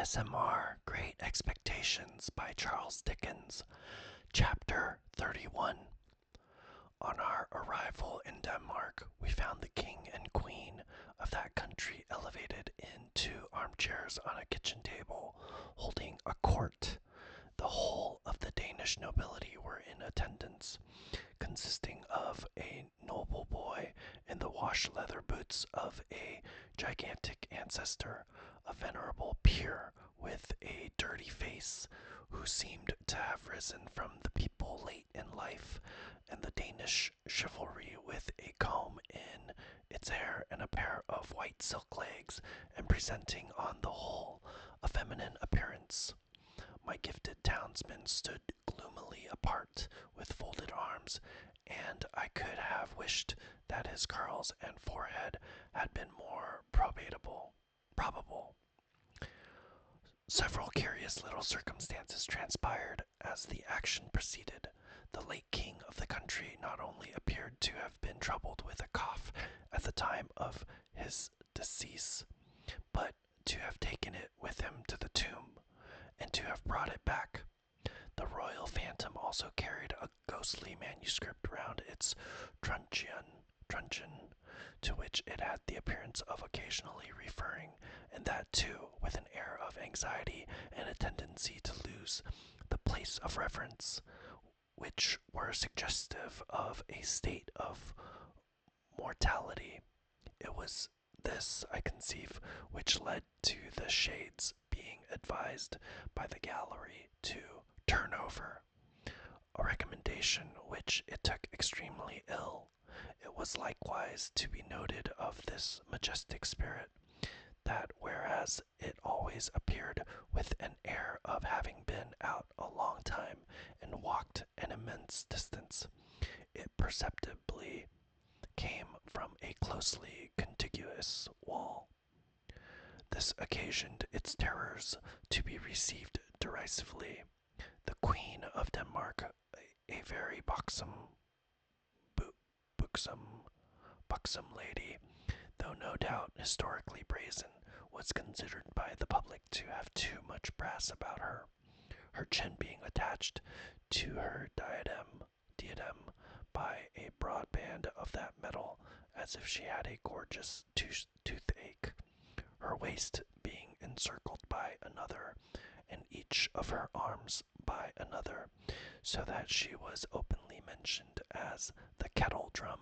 ASMR Great Expectations by Charles Dickens, Chapter 31. On our arrival in Denmark, we found the king and queen of that country elevated in two armchairs on a kitchen table, holding a court. The whole of the Danish nobility were in attendance, consisting of a noble boy in the wash leather boots of a gigantic ancestor, a venerable peer with a dirty face, who seemed to have risen from the people late in life, and the Danish chivalry with a comb in its hair and a pair of white silk legs, and presenting on the whole a feminine appearance. My gifted townsman stood gloomily apart with folded arms, and I could have wished that his curls and forehead had been more probable. Several curious little circumstances transpired as the action proceeded. The late king of the country not only appeared to have been troubled with a cough at the time of his decease, but to have taken it with him to the tomb, and to have brought it back. The royal phantom also carried a ghostly manuscript round its truncheon, to which it had the appearance of occasionally referring, and that too with an air of anxiety and a tendency to lose the place of reverence, which were suggestive of a state of mortality. It was this, I conceive, which led to the shades being advised by the gallery to turn over, a recommendation which it took extremely ill. It was likewise to be noted of this majestic spirit, that whereas it always appeared with an air of having been out a long time and walked an immense distance, it perceptibly came from a closely contiguous wall. This occasioned its terrors to be received derisively. The Queen of Denmark, a very buxom lady, though no doubt historically brazen, was considered by the public to have too much brass about her, her chin being attached to her diadem by a broad band of that metal, as if she had a gorgeous toothache, her waist being encircled by another, and each of her arms by another, so that she was openly mentioned as the kettle drum.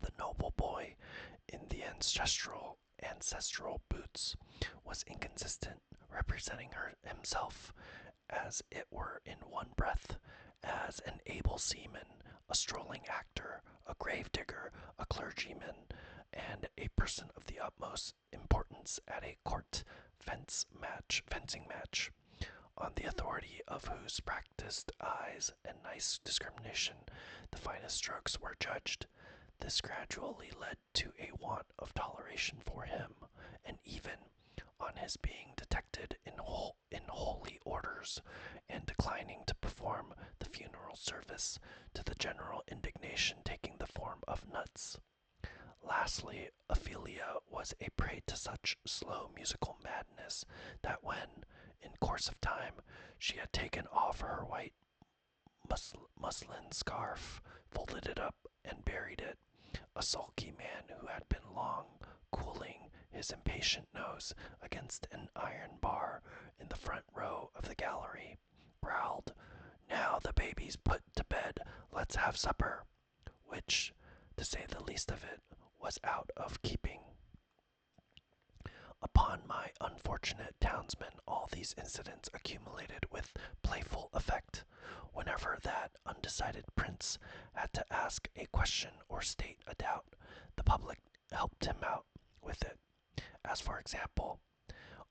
The noble boy in the ancestral boots was inconsistent, representing himself as it were in one breath as an able seaman, a strolling actor, a grave digger, a clergyman, and a person of the utmost importance at a court fencing match, on the authority of whose practiced eyes and nice discrimination the finest strokes were judged. This gradually led to a want of toleration for him, and even on his being detected in holy orders, and declining to perform the funeral service, to the general indignation taking the form of nuts. Lastly, Ophelia was a prey to such slow musical madness that when, in course of time, she had taken off her white muslin scarf, folded it up, and buried it, a sulky man who had been long cooling his impatient nose against an iron bar in the front row of the gallery, growled, "Now the baby's put to bed, let's have supper," which, to say the least of it, was out of keeping. Upon my unfortunate townsman all these incidents accumulated with playful effect. Whenever that undecided prince had to ask a question or state a doubt, the public helped him out with it. As for example,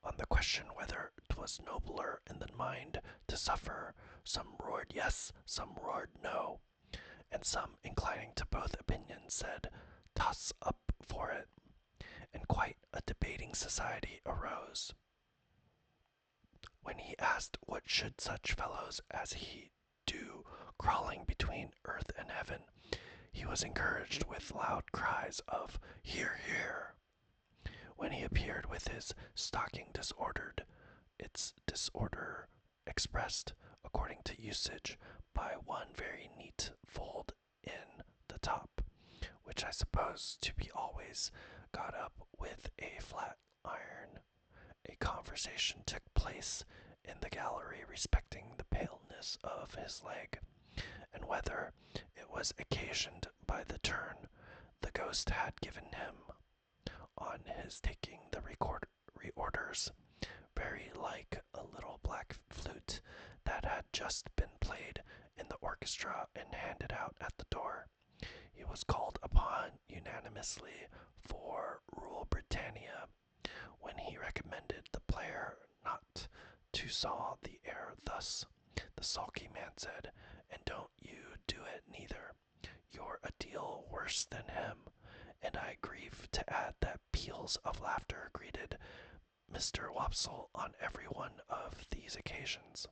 on the question whether 'twas nobler in the mind to suffer, some roared yes, some roared no, and some, inclining to both opinions, said, "Toss up for it," and quite a debating society arose. When he asked what should such fellows as he do crawling between earth and heaven, he was encouraged with loud cries of "Hear, hear," when he appeared with his stocking disordered, its disorder expressed, according to usage, by one very neat fold in the top, which I suppose to be always got up with a flat iron. A conversation took place in the gallery respecting the paleness of his leg, and whether it was occasioned by the turn the ghost had given him on his taking the reorders, very like a little black flute that had just been played in the orchestra and handed out at the door. He was called upon unanimously for Rule Britannia, when he recommended the player not to saw the air thus. The sulky man said, "And don't you do it neither. You're a deal worse than him." And I grieve to add that peals of laughter greeted Mr. Wopsle on every one of these occasions.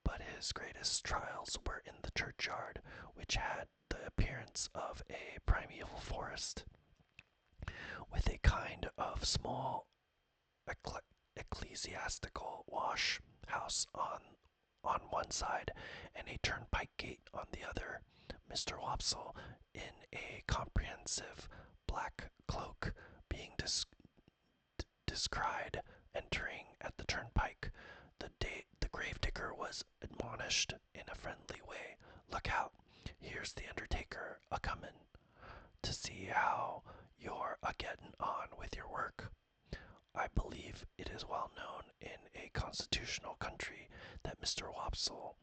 But his greatest trials were in the churchyard, which had the appearance of a primeval forest, with a kind of small ecclesiastical wash house on one side and a turnpike gate on the other. Mr. Wopsle, in a comprehensive black cloak, being descried entering at the turnpike, the gravedigger was admonished in a friendly way, "Look out, here's the undertaker a-comin' to see how you're a-gettin' on with your work." I believe it is well known in a constitutional country that Mr. Wopsle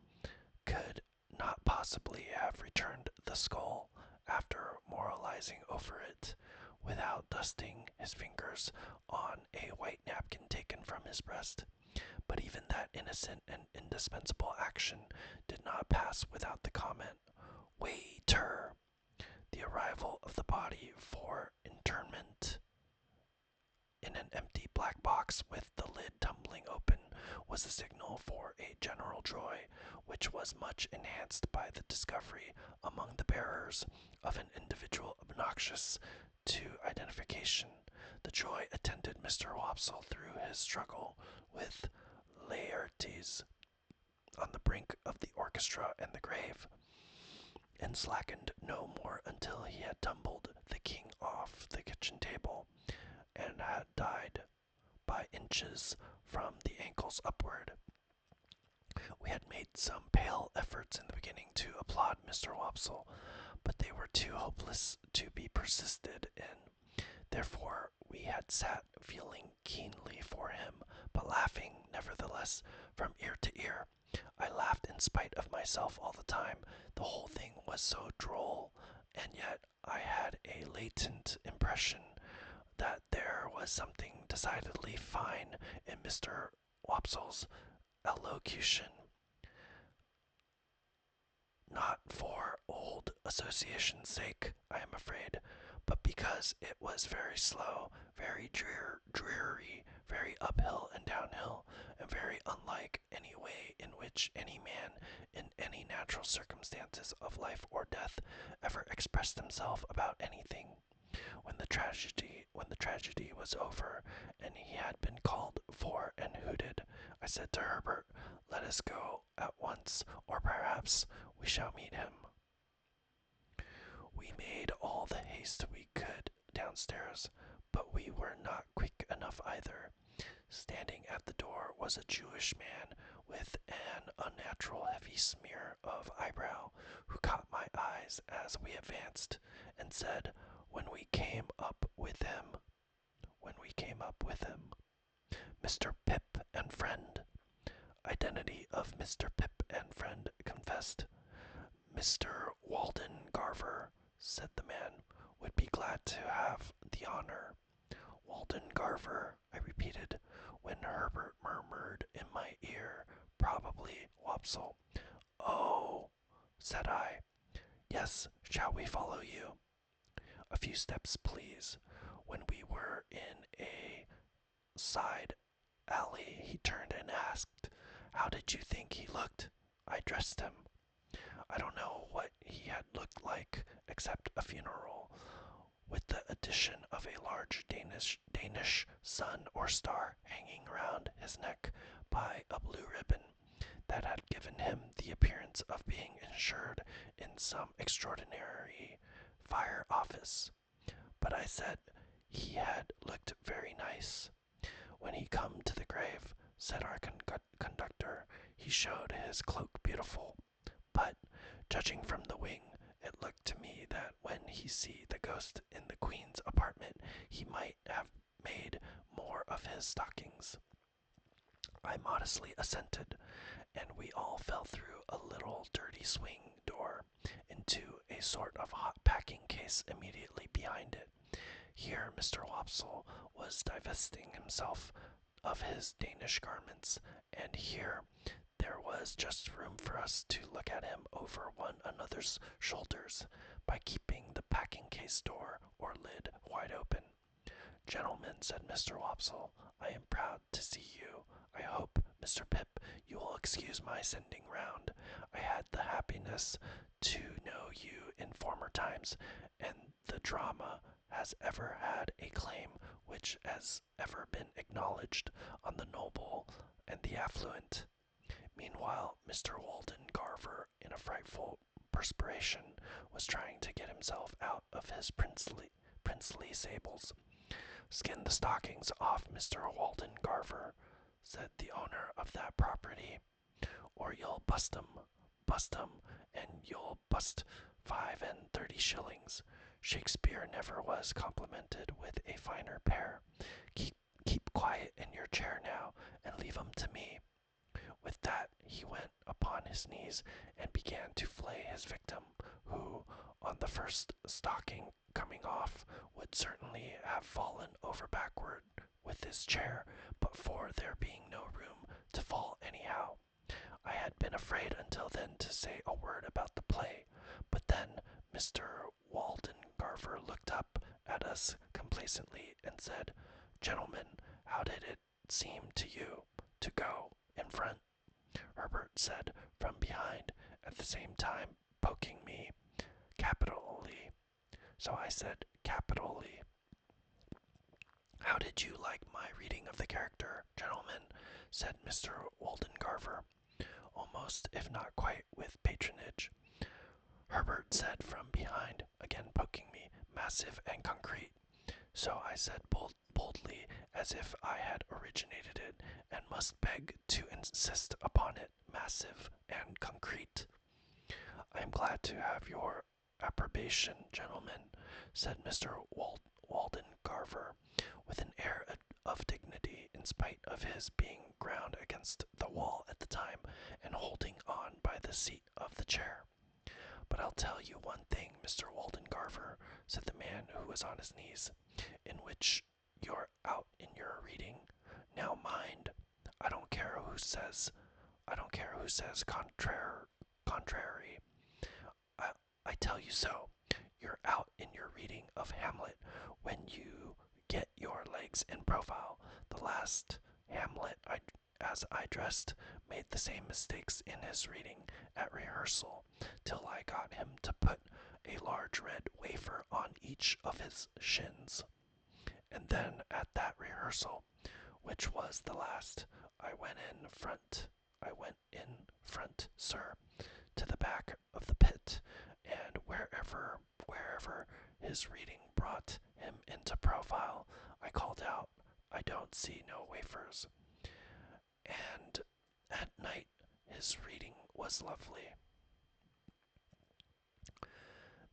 could not possibly have returned the skull, after moralizing over it, without dusting his fingers on a white napkin taken from his breast. But even that innocent and indispensable action did not pass without the comment, "Waiter!" The arrival of the body for interment in an empty black box with the lid tumbling open was a signal for a general joy, which was much enhanced by the discovery among the bearers of an individual obnoxious to identification. The joy attended Mr. Wopsle through his struggle with Laertes on the brink of the orchestra and the grave, and slackened no more until he had tumbled the king off the kitchen table and had died by inches from the ankles upward. We had made some pale efforts in the beginning to applaud Mr. Wopsle, but they were too hopeless to be persisted in. Therefore we had sat feeling keenly for him, but laughing, nevertheless, from ear to ear. I laughed in spite of myself all the time. The whole thing was so droll, and yet I had a latent impression that there was something decidedly fine in Mr. Wopsle's elocution, not for old association's sake, I am afraid, but because it was very slow, very dreary, very uphill and downhill, and very unlike any way in which any man, in any natural circumstances of life or death, ever expressed himself about anything. When the tragedy was over, and he had been called for and hooted, I said to Herbert, "Let us go at once, or perhaps we shall meet him." We made all the haste we could downstairs, but we were not quick enough either. Standing at the door was a Jewish man with an unnatural heavy smear of eyebrow, who caught my eyes as we advanced, and said, when we came up with him, "Mr. Pip and friend." Identity of Mr. Pip and friend confessed. "Mr. Walden Garver," said the man, "would be glad to have the honor." "Walden Garver," I repeated, when Herbert murmured in my ear, "Probably Wopsle." "Oh," said I. "Yes, shall we follow you?" "A few steps, please." When we were in a side alley, he turned and asked, "How did you think he looked?" I dressed him. I don't know what he had looked like, except a funeral. with the addition of a large Danish sun or star hanging around his neck by a blue ribbon that had given him the appearance of being insured in some extraordinary fire office. But I said he had looked very nice. When he come to the grave, said our conductor, he showed his cloak beautiful. But, judging from the wing, it looked to me that when he see the ghost in the Queen's apartment, he might have made more of his stockings. I modestly assented, and we all fell through a little dirty swing door into a sort of hot packing case immediately behind it. Here Mr. Wopsle was divesting himself of his Danish garments, and here there was just room for us to look at him over one another's shoulders by keeping the packing case door or lid wide open. Gentlemen, said Mr. Wopsle, I am proud to see you. I hope, Mr. Pip, you will excuse my sending round. I had the happiness to know you in former times, and the drama has ever had a claim which has ever been acknowledged on the noble and the affluent. Meanwhile, Mr. Walden Garver, in a frightful perspiration, was trying to get himself out of his princely sables. Skin the stockings off, Mr. Walden Garver, said the owner of that property, or you'll bust 'em, and you'll bust 5 and 30 shillings. Shakespeare never was complimented with a finer pair. Keep quiet in your chair now, and leave 'em to me. With that he went upon his knees and began to flay his victim, who, on the first stocking coming off, would certainly have fallen over backward with his chair, but for there being no room to fall anyhow. I had been afraid until then to say a word about the play, but then Mr. Walden Garver looked up at us complacently and said, Gentlemen, how did it seem to you to go in front? Herbert said from behind, at the same time poking me, Capitally. So I said, Capitally. How did you like my reading of the character, gentlemen? Said Mr. Walden Garver, almost, if not quite, with patronage. Herbert said from behind, again poking me, massive and concrete. So I said boldly, as if I had originated it, and must beg to insist upon it, massive and concrete. I am glad to have your approbation, gentlemen, said Mr. Walden Garver, with an air of dignity, in spite of his being ground against the wall at the time, and holding on by the seat of the chair. But I'll tell you one thing, Mr. Walden Garver, said the man who was on his knees, in which you're out in your reading. Now mind, I don't care who says contrary. I tell you so. You're out in your reading of Hamlet when you get your legs in profile. The last Hamlet, as I dressed, made the same mistakes in his reading at rehearsal, till I got him to put a large red wafer on each of his shins. And then at that rehearsal, which was the last, I went in front, sir, to the back of the pit, and wherever his reading brought him into profile, I called out, I don't see no wafers. And at night his reading was lovely.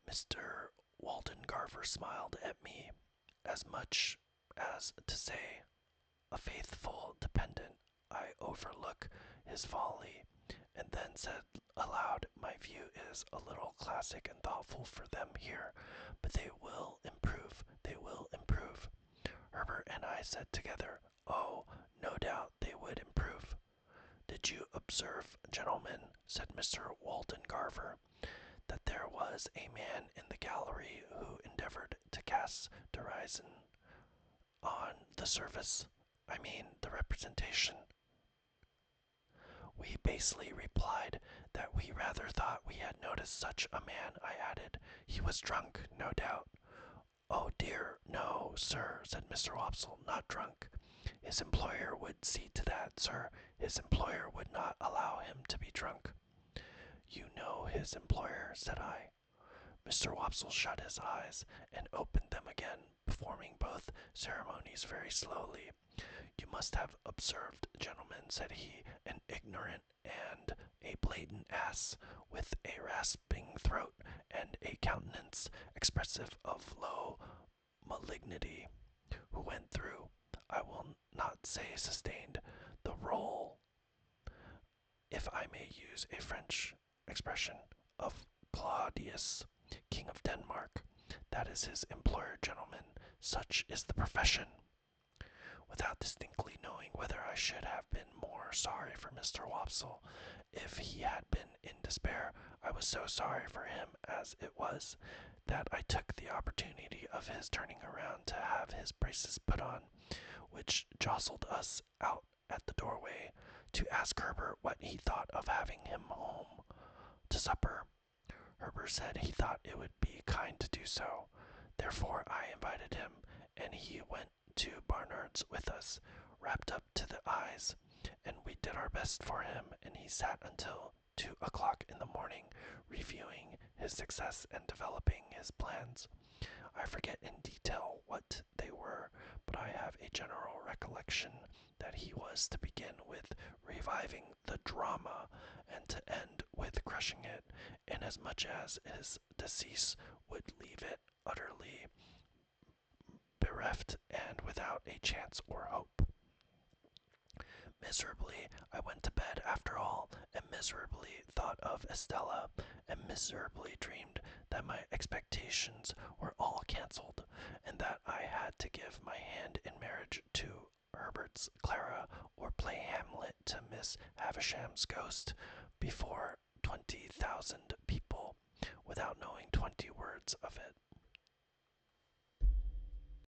Mr. Walden Garver smiled at me, as much as to say, a faithful dependent, I overlook his folly, and then said aloud, my view is a little classic and thoughtful for them here, but they will improve. Herbert and I said together, oh, no doubt they would improve. Did you observe, gentlemen, said Mr. Walden Garver, that there was a man in the gallery who endeavored to cast derision on the service, the representation? We basely replied that we rather thought we had noticed such a man. I added, he was drunk, no doubt. Oh dear, no, sir, said Mr. Wopsle, not drunk. His employer would see to that, sir. His employer would not allow him to be drunk. You know his employer, said I. Mr. Wopsle shut his eyes and opened them again, performing both ceremonies very slowly. You must have observed, gentlemen, said he, an ignorant and a blatant ass, with a rasping throat and a countenance expressive of low malignity, who went through, I will not say sustained, the role, if I may use a French expression, of Claudius, King of Denmark. That is his employer, gentlemen. Such is the profession. Without distinctly knowing whether I should have been more sorry for Mr. Wopsle if he had been in despair, I was so sorry for him as it was, that I took the opportunity of his turning around to have his braces put on, which jostled us out at the doorway, to ask Herbert what he thought of having him home to supper. Herbert said he thought it would be kind to do so. Therefore I invited him, and he went to Barnard's with us, wrapped up to the eyes, and we did our best for him, and he sat until 2 o'clock in the morning, reviewing his success and developing his plans. I forget in detail what they were, but I have a general recollection that he was to begin with reviving the drama, and to end with crushing it, inasmuch as his decease would leave it utterly bereft and without a chance or hope. Miserably I went to bed after all, and miserably thought of Estella, and miserably dreamed that my expectations were all cancelled, and that I had to give my hand in marriage to Herbert's Clara, or play Hamlet to Miss Havisham's ghost before 20,000 people, without knowing 20